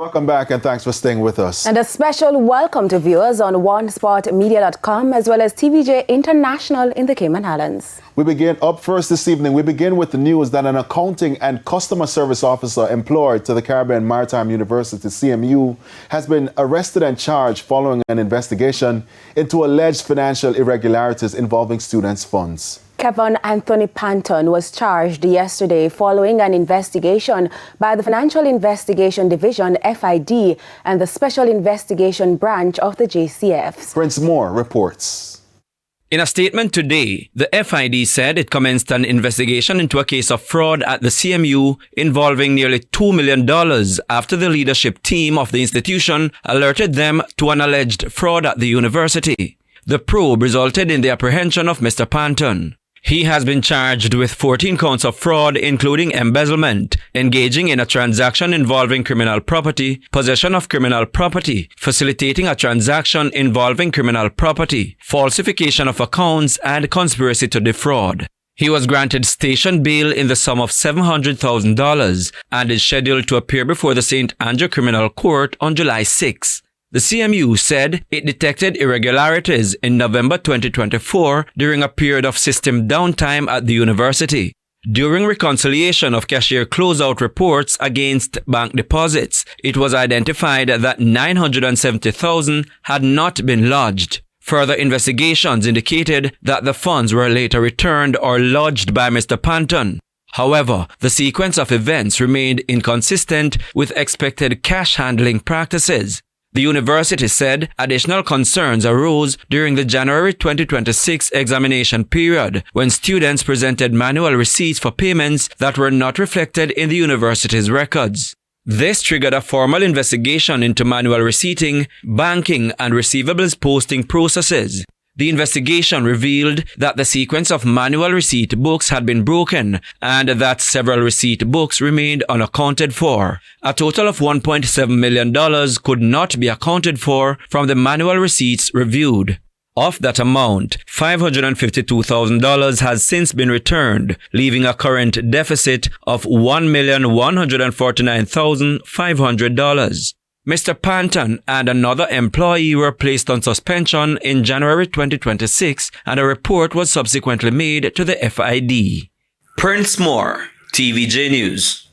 Welcome back and thanks for staying with us. And a special welcome to viewers on OneSportMedia.com as well as TVJ International in the Cayman Islands. We begin up first this evening. We begin with the news that an accounting and customer service officer employed to the Caribbean Maritime University, CMU, has been arrested and charged following an investigation into alleged financial irregularities involving students' funds. Kevan Anthony Panton was charged yesterday following an investigation by the Financial Investigation Division, FID, and the Special Investigation Branch of the JCF. Prince Moore reports. In a statement today, the FID said it commenced an investigation into a case of fraud at the CMU involving nearly $2 million after the leadership team of the institution alerted them to an alleged fraud at the university. The probe resulted in the apprehension of Mr. Panton. He has been charged with 14 counts of fraud, including embezzlement, engaging in a transaction involving criminal property, possession of criminal property, facilitating a transaction involving criminal property, falsification of accounts, and conspiracy to defraud. He was granted station bail in the sum of $700,000 and is scheduled to appear before the St. Andrew Criminal Court on July 6. The CMU said it detected irregularities in November 2024 during a period of system downtime at the university. During reconciliation of cashier closeout reports against bank deposits, it was identified that $970,000 had not been lodged. Further investigations indicated that the funds were later returned or lodged by Mr. Panton. However, the sequence of events remained inconsistent with expected cash handling practices. The university said additional concerns arose during the January 2026 examination period when students presented manual receipts for payments that were not reflected in the university's records. This triggered a formal investigation into manual receipting, banking, and receivables posting processes. The investigation revealed that the sequence of manual receipt books had been broken and that several receipt books remained unaccounted for. A total of $1.7 million could not be accounted for from the manual receipts reviewed. Of that amount, $552,000 has since been returned, leaving a current deficit of $1,149,500. Mr. Panton and another employee were placed on suspension in January 2026 and a report was subsequently made to the FID. Prince Moore, TVJ News.